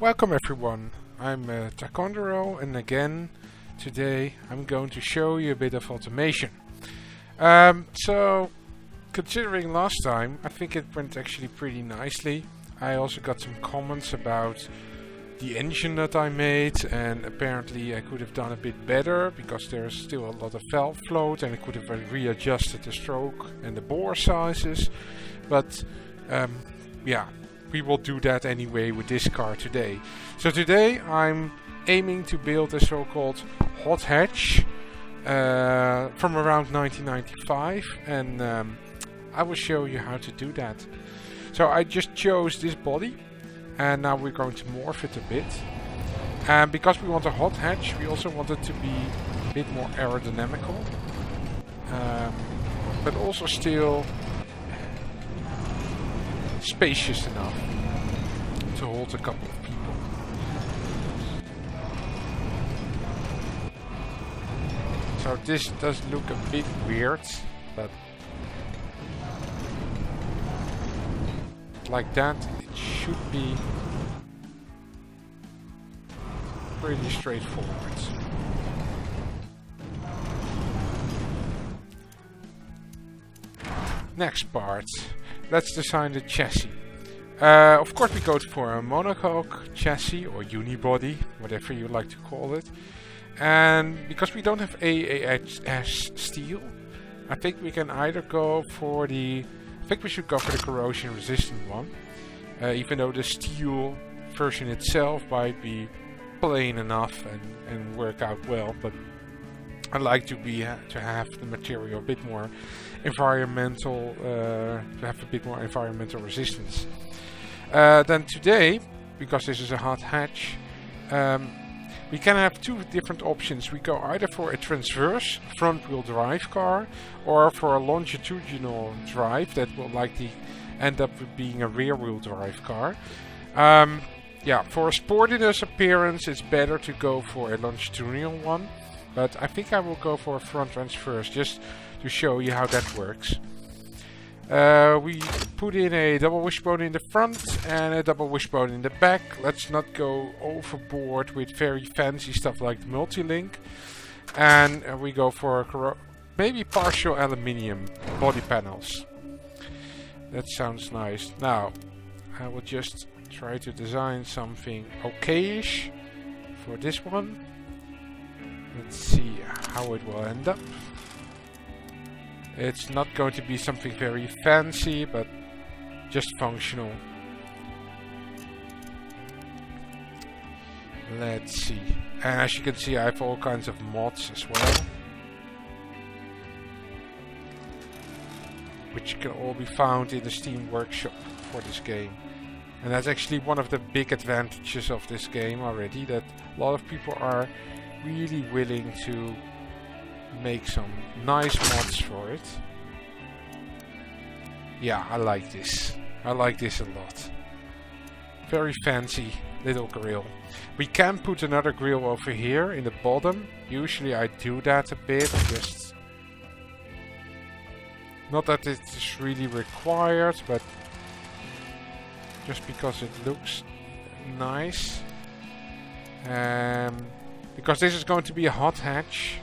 Welcome everyone, I'm Takondero, and again today I'm going to show you a bit of automation. So considering last time, I think it went actually pretty nicely. I also got some comments about the engine that I made, and apparently I could have done a bit better because there's still a lot of valve float and I could have readjusted the stroke and the bore sizes, but yeah, we will do that anyway with this car today. So today I'm aiming to build a so-called hot hatch from around 1995, and I will show you how to do that. So I just chose this body, and now we're going to morph it a bit. And because we want a hot hatch, we also want it to be a bit more aerodynamical, but also still spacious enough to hold a couple of people. So this does look a bit weird, but like that it should be pretty straightforward. Next part, let's design the chassis. Of course we go for a monocoque chassis or unibody, whatever you like to call it. And because we don't have AAS steel, I think we can either go for I think we should go for the corrosion resistant one. Even though the steel version itself might be plain enough and work out well, but I like to have the material a bit more environmental, to have a bit more environmental resistance. Then today, because this is a hot hatch, we can have two different options. We go either for a transverse front-wheel drive car or for a longitudinal drive that will likely end up with being a rear-wheel drive car. Yeah, for a sportiness appearance, it's better to go for a longitudinal one. But I think I will go for a front transverse just to show you how that works. We put in a double wishbone in the front and a double wishbone in the back. Let's not go overboard with very fancy stuff like the multi-link. And we go for maybe partial aluminium body panels. That sounds nice. Now, I will just try to design something okayish for this one. Let's see how it will end up. It's not going to be something very fancy, but just functional. Let's see. And as you can see, I have all kinds of mods as well, which can all be found in the Steam workshop for this game. And that's actually one of the big advantages of this game already, that a lot of people are really willing to make some nice mods for it. Yeah, I like this. I like this a lot. Very fancy little grill. We can put another grill over here in the bottom. Usually I do that a bit, just not that it is really required, but just because it looks nice. Because this is going to be a hot hatch,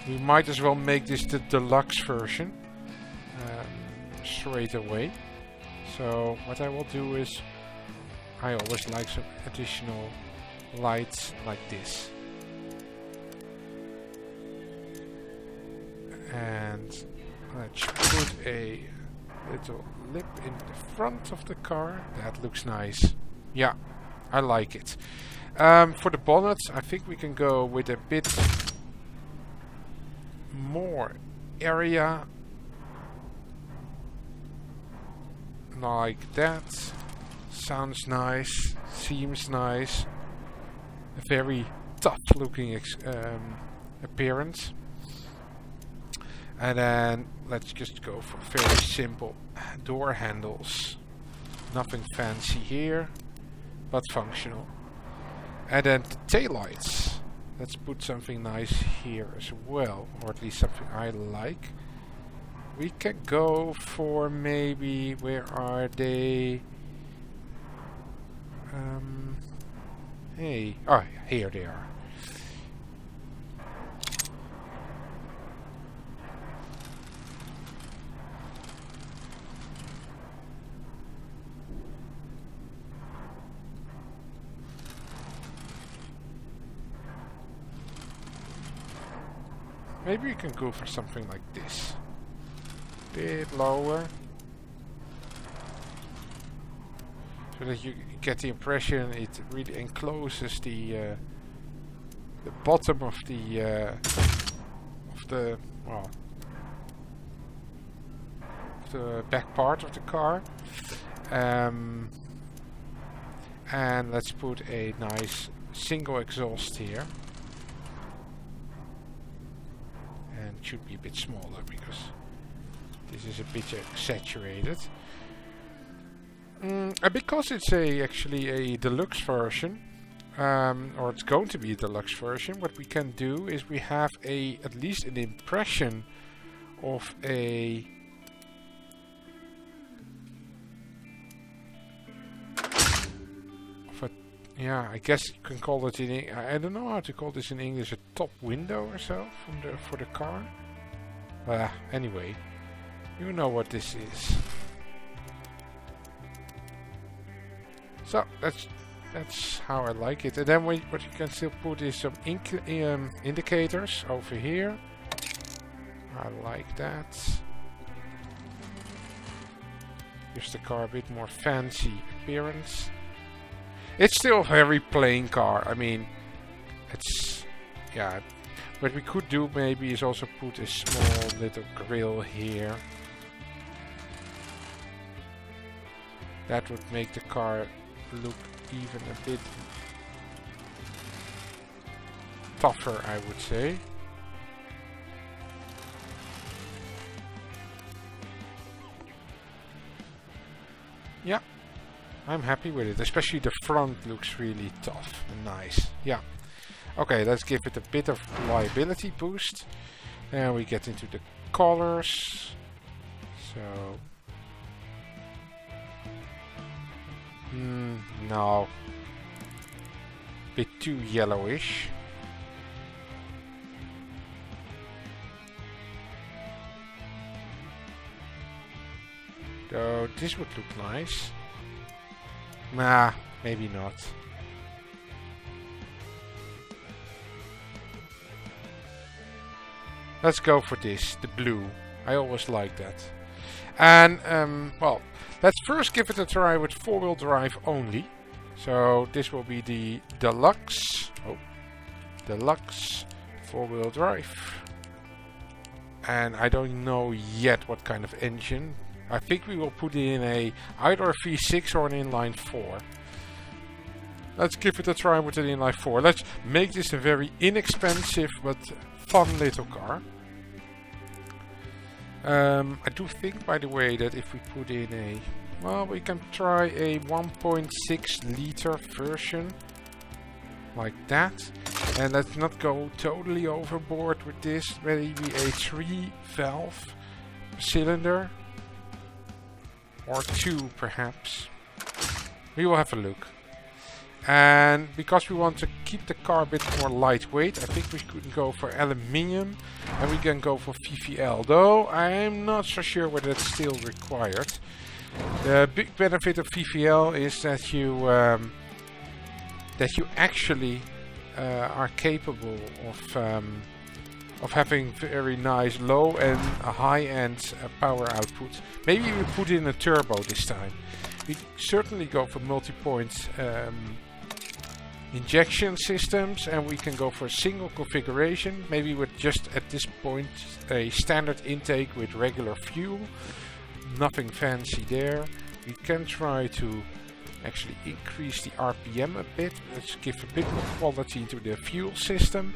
we might as well make this the deluxe version straight away. So what I will do is, I always like some additional lights like this. And let's put a little lip in the front of the car. That looks nice. Yeah, I like it. For the bonnets, I think we can go with a bit more area, like that. Sounds nice, seems nice. A very tough looking appearance. And then let's just go for very simple door handles. Nothing fancy here, but functional. And then the taillights. Let's put something nice here as well, or at least something I like. We can go for maybe, where are they? Hey, oh, here they are. Maybe we can go for something like this. Bit lower. So that you get the impression it really encloses the bottom of the well, of the back part of the car. And let's put a nice single exhaust here. And it should be a bit smaller because this is a bit saturated. And because it's actually a deluxe version, or it's going to be a deluxe version, what we can do is we have at least an impression of a yeah, I guess you can call it I don't know how to call this in English, a top window or so for the car. Anyway, you know what this is. So that's how I like it. And then what you can still put is some indicators over here. I like that. Gives the car a bit more fancy appearance. It's still a very plain car. I mean, it's, yeah. What we could do maybe is also put a small little grille here. That would make the car look even a bit tougher, I would say. Yeah, I'm happy with it. Especially the front looks really tough and nice. Yeah. Okay, let's give it a bit of reliability boost. And we get into the colors. So... no. Bit too yellowish. So this would look nice. Nah, maybe not. Let's go for this, the blue. I always like that. And, well, let's first give it a try with four-wheel drive only. So this will be the Deluxe. Oh, Deluxe four-wheel drive. And I don't know yet what kind of engine. I think we will put in either a V6 or an inline 4. Let's give it a try with an inline 4. Let's make this a very inexpensive but fun little car. I do think, by the way, that if we put in well, we can try a 1.6 liter version like that. And let's not go totally overboard with this. Maybe a 3-valve cylinder. Or 2 perhaps. We will have a look. And because we want to keep the car a bit more lightweight, I think we could go for aluminium. And we can go for VVL. Though I'm not so sure whether it's still required. The big benefit of VVL is that you actually are capable of having very nice low and high-end power output. Maybe we put in a turbo this time. We certainly go for multi-point injection systems, and we can go for a single configuration, maybe with just at this point a standard intake with regular fuel. Nothing fancy there. We can try to actually increase the RPM a bit. Let's give a bit more quality to the fuel system.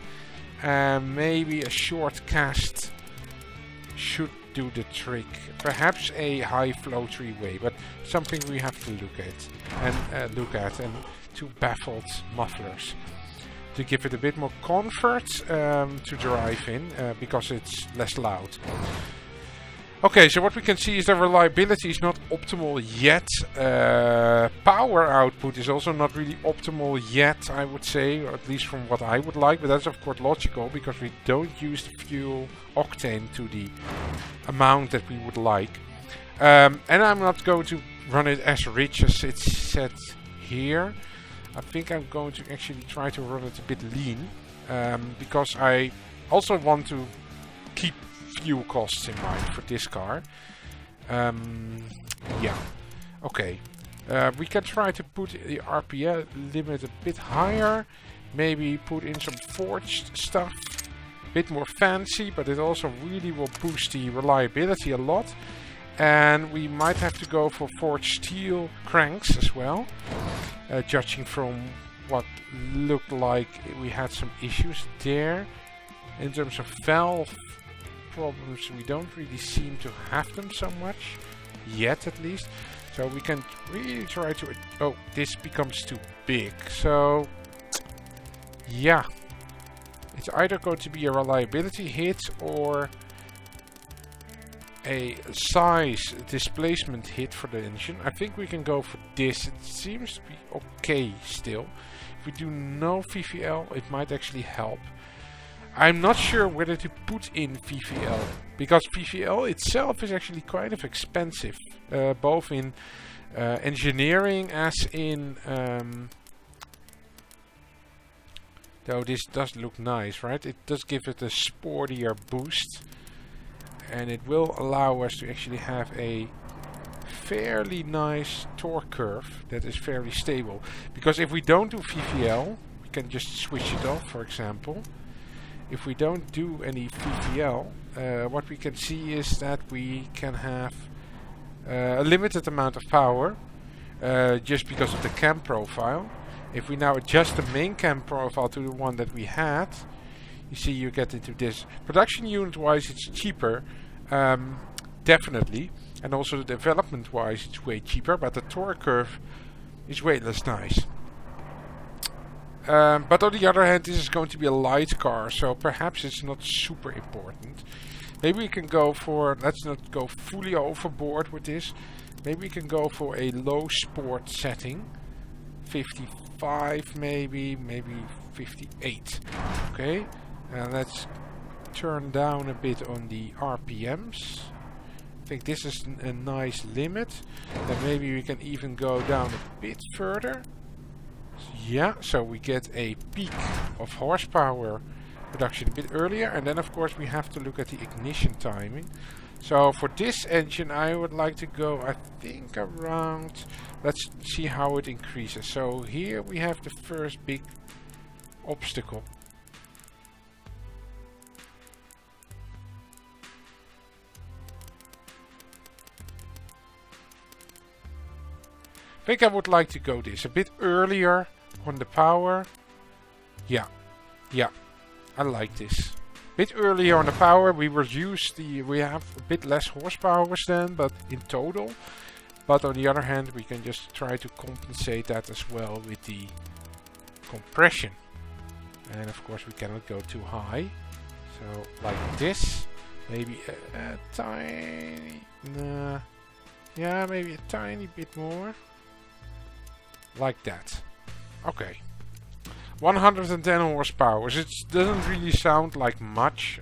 And maybe a short cast should do the trick. Perhaps a high flow three-way, but something we have to look at. And two baffled mufflers to give it a bit more comfort to drive in, because it's less loud. Okay, so what we can see is the reliability is not optimal yet. Power output is also not really optimal yet, I would say, or at least from what I would like. But that's of course logical because we don't use the fuel octane to the amount that we would like. And I'm not going to run it as rich as it's set here. I think I'm going to actually try to run it a bit lean. Because I also want to keep fuel costs in mind for this car. Yeah, okay. We can try to put the RPM limit a bit higher. Maybe put in some forged stuff. A bit more fancy, but it also really will boost the reliability a lot. And we might have to go for forged steel cranks as well. Judging from what looked like we had some issues there. In terms of valve problems, we don't really seem to have them so much yet, at least. So we can really try to... Oh, this becomes too big. So, yeah. It's either going to be a reliability hit or a size displacement hit for the engine. I think we can go for this. It seems to be okay still. If we do no VVL, it might actually help. I'm not sure whether to put in VVL, because VVL itself is actually kind of expensive, both in engineering as in... though this does look nice, right? It does give it a sportier boost, and it will allow us to actually have a fairly nice torque curve that is fairly stable. Because if we don't do VVL, we can just switch it off, for example. If we don't do any VVL, what we can see is that we can have a limited amount of power just because of the cam profile. If we now adjust the main cam profile to the one that we had, you see you get into this. Production unit wise it's cheaper, definitely, and also the development wise it's way cheaper, but the torque curve is way less nice. But on the other hand, this is going to be a light car, so perhaps it's not super important. Maybe we can go for, let's not go fully overboard with this. Maybe we can go for a low sport setting. 55 maybe 58. Okay, and let's turn down a bit on the RPMs. I think this is a nice limit. Then maybe we can even go down a bit further. Yeah, so we get a peak of horsepower production a bit earlier, and then of course we have to look at the ignition timing. So for this engine I would like to go, I think around, let's see how it increases. So here we have the first big obstacle. I think I would like to go this a bit earlier on the power. Yeah, I like this. Bit earlier on the power, we have a bit less horsepower then, but in total. But on the other hand, we can just try to compensate that as well with the compression. And of course we cannot go too high. So like this, maybe a tiny, yeah, maybe a tiny bit more. Like that. Okay. 110 horsepower. It doesn't really sound like much,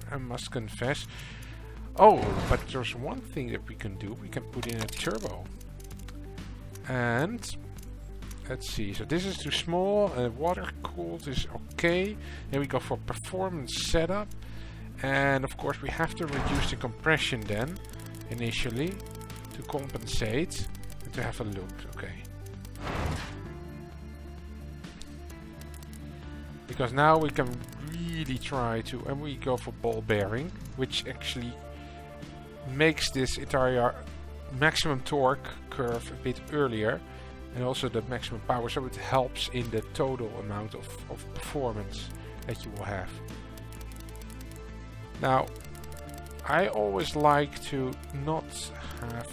I must confess. Oh, but there's one thing that we can do. We can put in a turbo. And let's see. So this is too small. Water cooled is okay. Then we go for performance setup. And of course we have to reduce the compression then, initially, to compensate. And to have a look. Okay. Because now we can really try to, and we go for ball bearing, which actually makes this entire maximum torque curve a bit earlier, and also the maximum power, so it helps in the total amount of performance that you will have. Now, I always like to not have...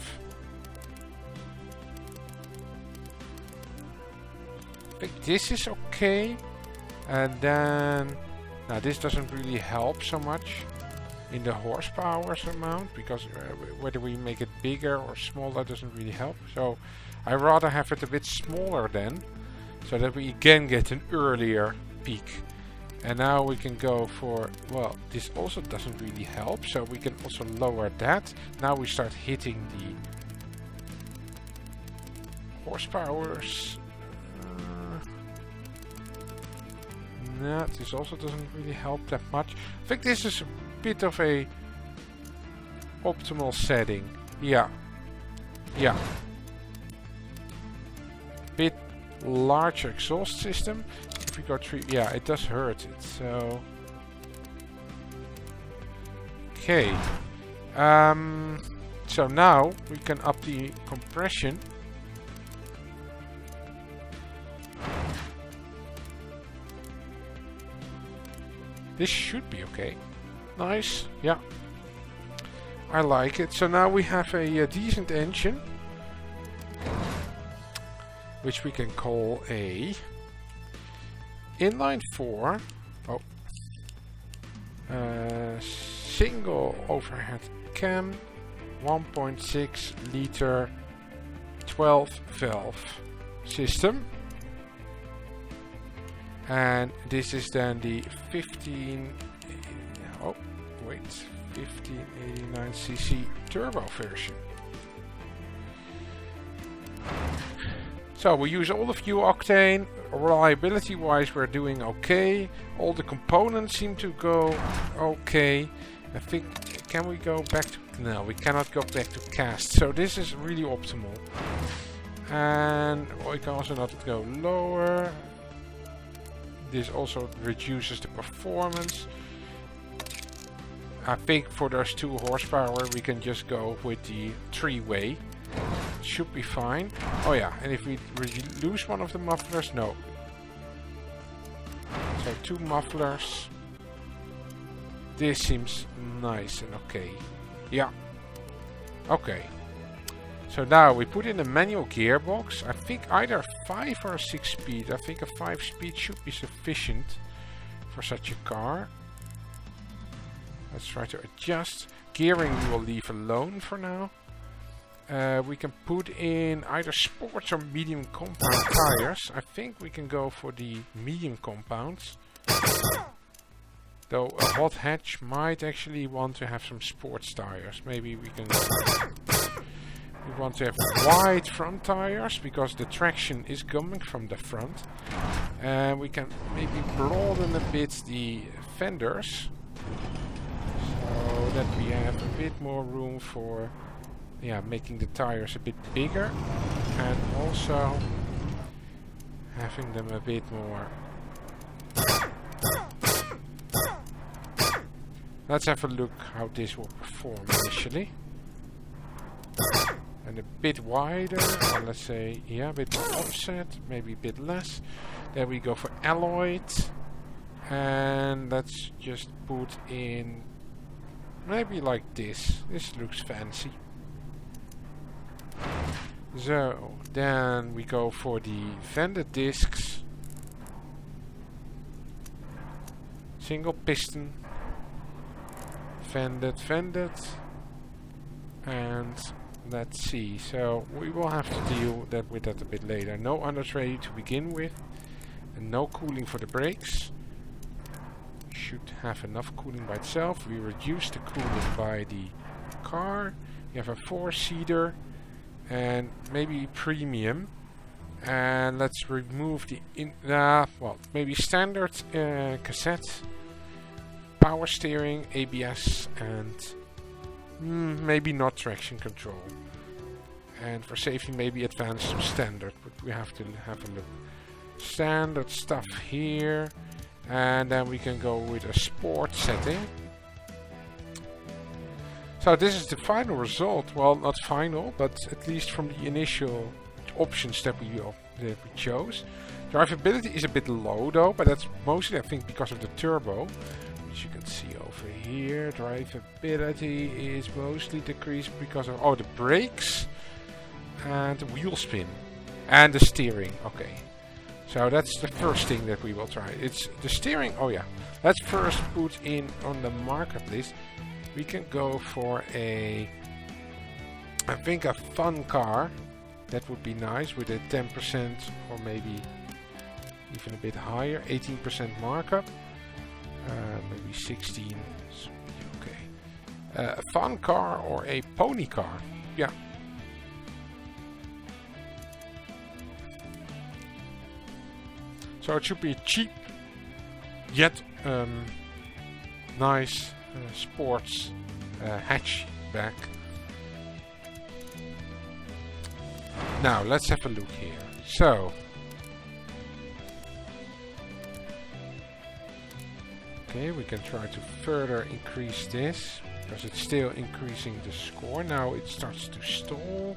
I think this is okay. And then, now this doesn't really help so much. in the horsepower amount, because whether we make it bigger or smaller doesn't really help. So I rather have it a bit smaller then, so that we again get an earlier peak. And now we can go for, well, this also doesn't really help, so we can also lower that. Now we start hitting the horsepowers. No, this also doesn't really help that much. I think this is a bit of a optimal setting. Yeah. Yeah. Bit larger exhaust system. If we go 3, yeah, it does hurt it. So okay. So now we can up the compression. This should be okay. Nice, yeah. I like it. So now we have a decent engine, which we can call a Inline 4. Oh. Single overhead cam, 1.6 liter 12 valve system. And this is then the 1589cc turbo version. So we use all the fuel octane. Reliability wise we're doing okay. All the components seem to go okay. I think, can we go back to, no, we cannot go back to cast. So this is really optimal. And we can also not go lower. This also reduces the performance. I think for those 2 horsepower we can just go with the 3-way. Should be fine. Oh yeah, and if we lose one of the mufflers, no. So 2 mufflers. This seems nice and okay. Yeah. Okay. So now we put in a manual gearbox. I think either 5 or 6 speed. I think a 5 speed should be sufficient for such a car. Let's try to adjust. Gearing we will leave alone for now. We can put in either sports or medium compound tires. I think we can go for the medium compounds. Though a hot hatch might actually want to have some sports tires. Maybe we can... We want to have wide front tires because the traction is coming from the front. And we can maybe broaden a bit the fenders, so that we have a bit more room for, yeah, making the tires a bit bigger, and also having them a bit more. Let's have a look how this will perform initially. And a bit wider, or let's say, yeah, a bit more offset, maybe a bit less. Then we go for alloyed, and let's just put in maybe like this. This looks fancy. So then we go for the fended discs, single piston, fended, and let's see, so we will have to deal with that a bit later. No undertray to begin with, and no cooling for the brakes. Should have enough cooling by itself. We reduce the cooling by the car. You have a 4-seater and maybe premium. And let's remove the well, maybe standard cassette, power steering, ABS, and maybe not traction control. And for safety, maybe advanced standard, but we have to have a look. Standard stuff here, and then we can go with a sport setting. So this is the final result. Well, not final, but at least from the initial options that we chose. Drivability is a bit low though, but that's mostly I think because of the turbo. As you can see over here, drivability is mostly decreased because of the brakes and the wheel spin and the steering. Okay, so that's the first thing that we will try. It's the steering. Oh yeah, let's first put in on the market list we can go for I think a fun car. That would be nice with a 10% or maybe even a bit higher, 18% markup. Maybe 16. Okay. A fun car or a pony car. Yeah. So it should be cheap, yet nice sports hatchback. Now let's have a look here. So, okay, we can try to further increase this because it's still increasing the score. Now it starts to stall.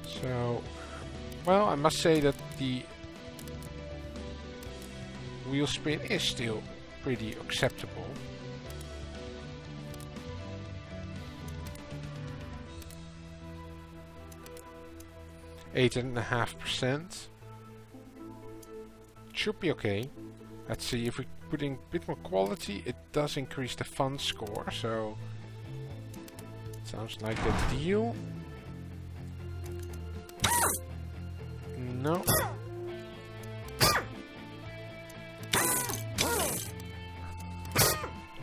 So, well, I must say that the wheel spin is still pretty acceptable. %8.5%. Should be okay. Let's see if we put in a bit more quality. It does increase the fun score, so sounds like a deal. No.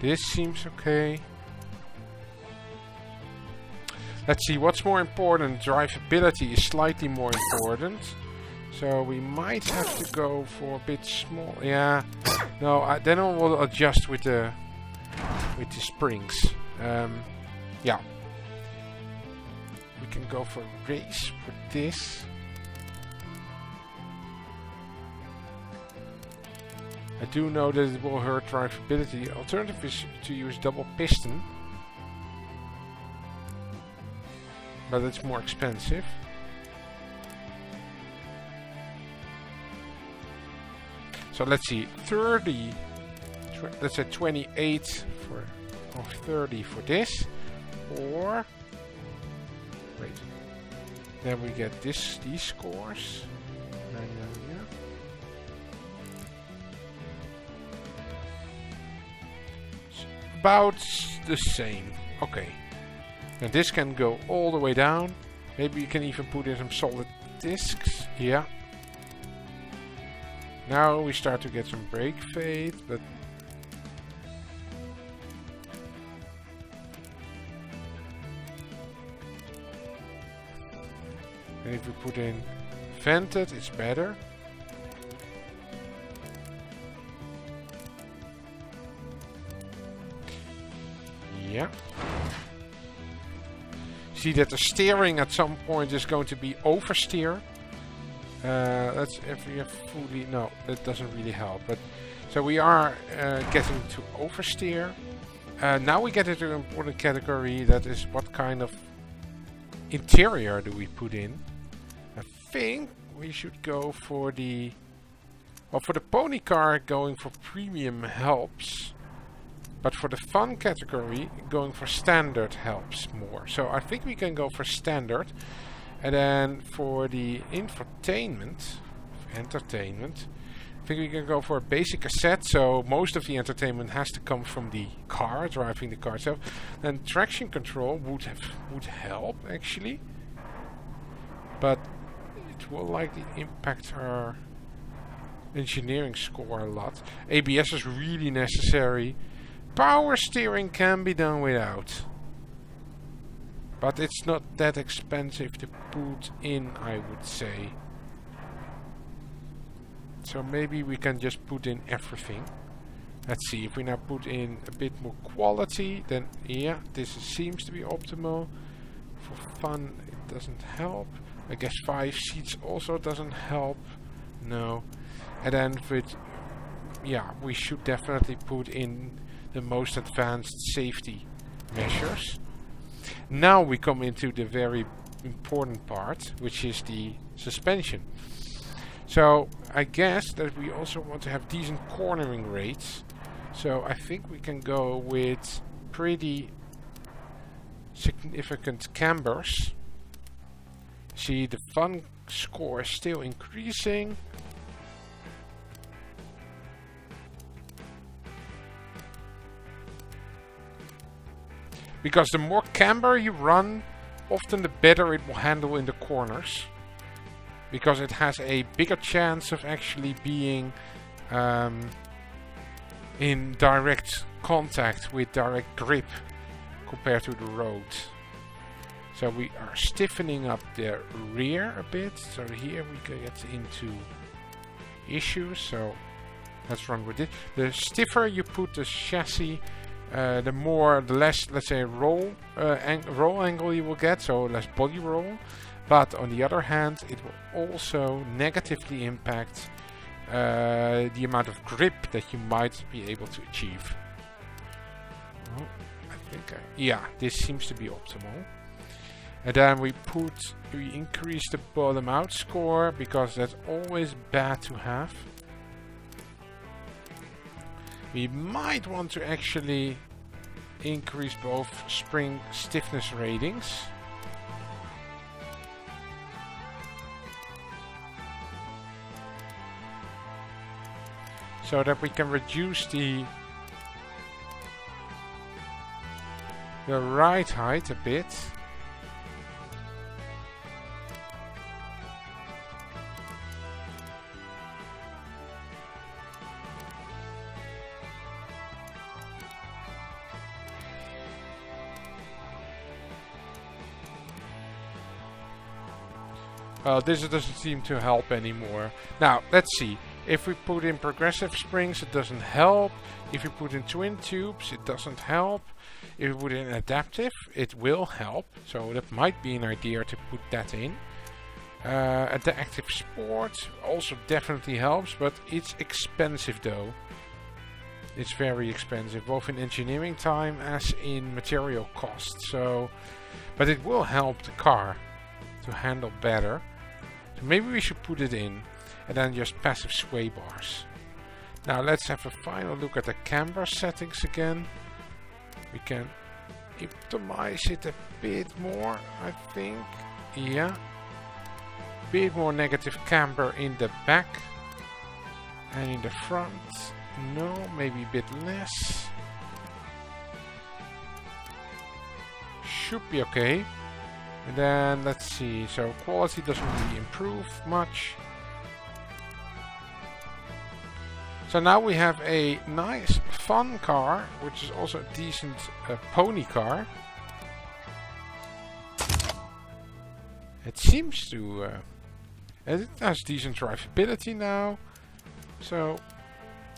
This seems okay. Let's see, what's more important? Drivability is slightly more important. So we might have to go for a bit small. Yeah. No, then I will adjust with the springs. Yeah. We can go for a race for this. I do know that it will hurt drivability. The alternative is to use double piston. But it's more expensive. So let's see, 30, let's say 28 for, or 30 for this, or, wait, then we get these scores. It's about the same, okay. And this can go all the way down. Maybe you can even put in some solid discs. Yeah. Now we start to get some brake fade, but and if we put in vented, it's better. Yeah. See that the steering at some point is going to be oversteer. That's if we have fully, no, that doesn't really help. But so we are getting to oversteer. Now we get into an important category, that is what kind of interior do we put in. I think we should go for the, well, for the pony car, going for premium helps. But for the fun category, going for standard helps more. So I think we can go for standard. And then for the entertainment, I think we can go for a basic cassette. So most of the entertainment has to come from the car, driving the car itself. Then traction control would help actually. But it will likely impact our engineering score a lot. ABS is really necessary. Power steering can be done without. But it's not that expensive to put in, I would say. So maybe we can just put in everything. Let's see, if we now put in a bit more quality, then yeah, this seems to be optimal. For fun, it doesn't help. I guess 5 seats also doesn't help. No. And then with, yeah, we should definitely put in the most advanced safety measures. Now we come into the very important part, which is the suspension. So I guess that we also want to have decent cornering rates. So I think we can go with pretty significant cambers. See, the fun score is still increasing. Because the more camber you run, often the better it will handle in the corners. Because it has a bigger chance of actually being in direct contact with direct grip compared to the road. So we are stiffening up the rear a bit. So here we get into issues. So let's run with it. The stiffer you put the chassis, the less, let's say, roll angle you will get. So less body roll. But on the other hand, it will also negatively impact the amount of grip that you might be able to achieve. Oh, I think, yeah, this seems to be optimal. And then we increase the bottom out score, because that's always bad to have. We might want to actually increase both spring stiffness ratings. So that we can reduce the ride height a bit. Well, this doesn't seem to help anymore. Now, let's see. If we put in progressive springs, it doesn't help. If we put in twin tubes, it doesn't help. If we put in adaptive, it will help. So that might be an idea to put that in. The active sport also definitely helps, but it's expensive though. It's very expensive, both in engineering time as in material cost. So, but it will help the car to handle better. So maybe we should put it in. And then just passive sway bars. Now let's have a final look at the camber settings again. We can optimize it a bit more, I think. Yeah. Bit more negative camber in the back. And in the front. No, maybe a bit less. Should be okay. And then let's see. So quality doesn't really improve much. So now we have a nice, fun car, which is also a decent pony car. It seems to... it has decent drivability now. So,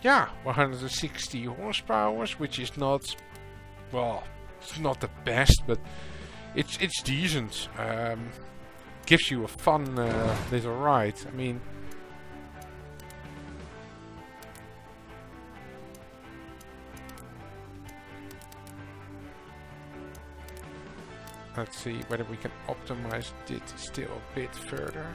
yeah, 160 horsepower, which is not... Well, it's not the best, but it's decent. Gives you a fun little ride. I mean... Let's see whether we can optimize it still a bit further.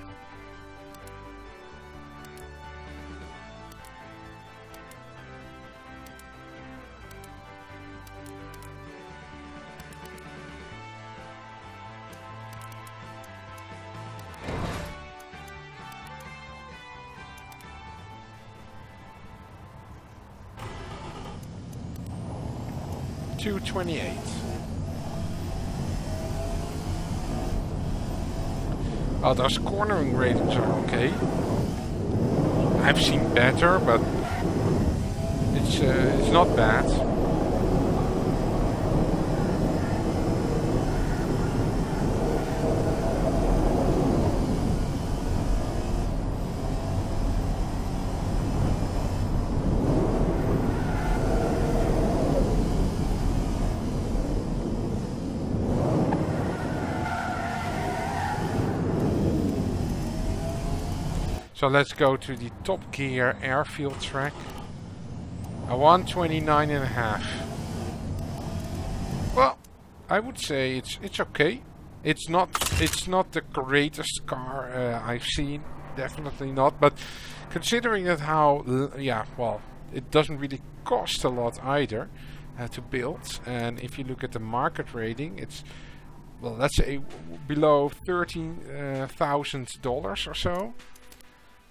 $228. Well, those cornering ratings are okay. I've seen better, but it's not bad. So let's go to the Top Gear airfield track. A 129.5. Well, I would say it's okay. It's not the greatest car I've seen, definitely not. But considering that it doesn't really cost a lot either to build. And if you look at the market rating, it's, well, let's say below $13,000 or so.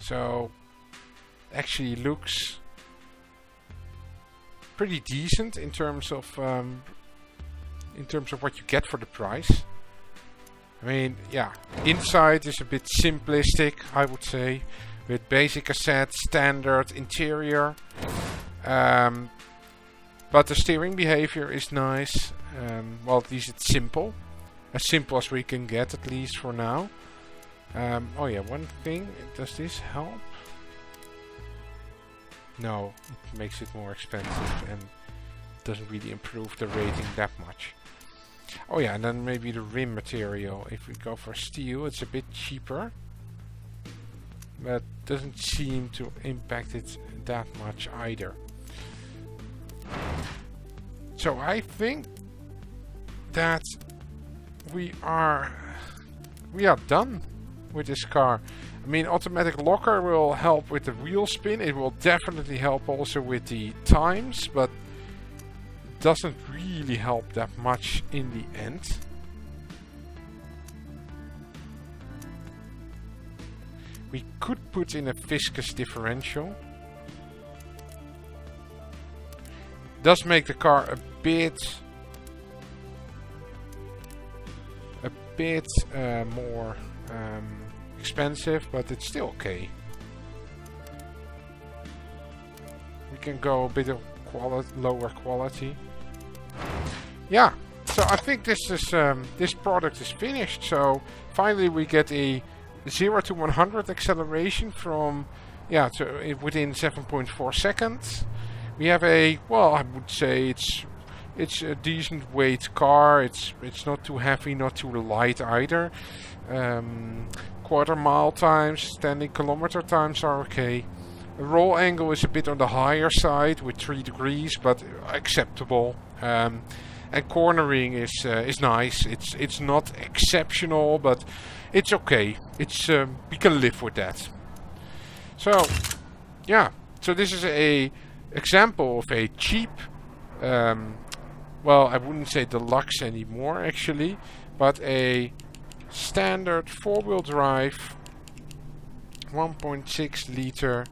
So, actually looks pretty decent in terms of in terms of what you get for the price. I mean, yeah, inside is a bit simplistic, I would say, with basic cassette, standard interior. But the steering behavior is nice. Well, at least it's simple. As simple as we can get, at least for now. Oh yeah, one thing. Does this help? No, it makes it more expensive and doesn't really improve the rating that much. Oh yeah, and then maybe the rim material. If we go for steel, it's a bit cheaper. But doesn't seem to impact it that much either. So I think that we are done with this car. I mean, automatic locker will help with the wheel spin. It will definitely help also with the times, but doesn't really help that much in the end. We could put in a viscous differential. Does make the car a bit more expensive, but it's still okay. We can go a bit of lower quality. Yeah, so I think this is this product is finished. So finally we get a 0 to 100 acceleration from within 7.4 seconds. We have a, well, I would say it's a decent weight car. It's not too heavy, not too light either. Quarter mile times, standing kilometer times are okay. The roll angle is a bit on the higher side with 3 degrees, but acceptable. And cornering is nice. It's not exceptional, but it's okay. It's we can live with that. So yeah, so this is a example of a cheap, well, I wouldn't say deluxe anymore actually, but a standard 4-wheel drive 1.6 liter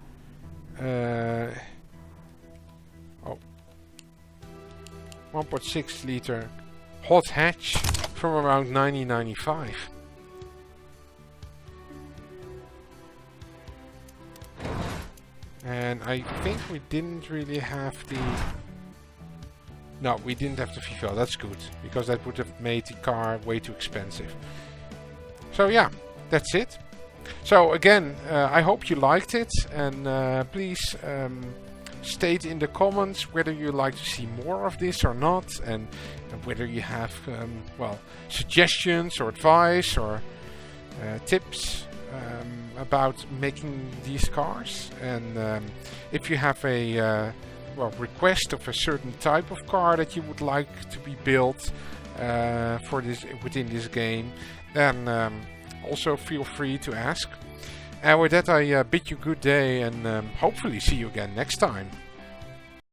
1.6 liter hot hatch from around 1995. And I think we didn't really have the... No, we didn't have the FIFA. That's good, because that would have made the car way too expensive. So yeah, that's it. So again, I hope you liked it, and please state in the comments whether you like to see more of this or not, and whether you have well, suggestions or advice or tips about making these cars. And if you have a well, request of a certain type of car that you would like to be built for this within this game, then also feel free to ask. And with that, I bid you good day, and hopefully see you again next time.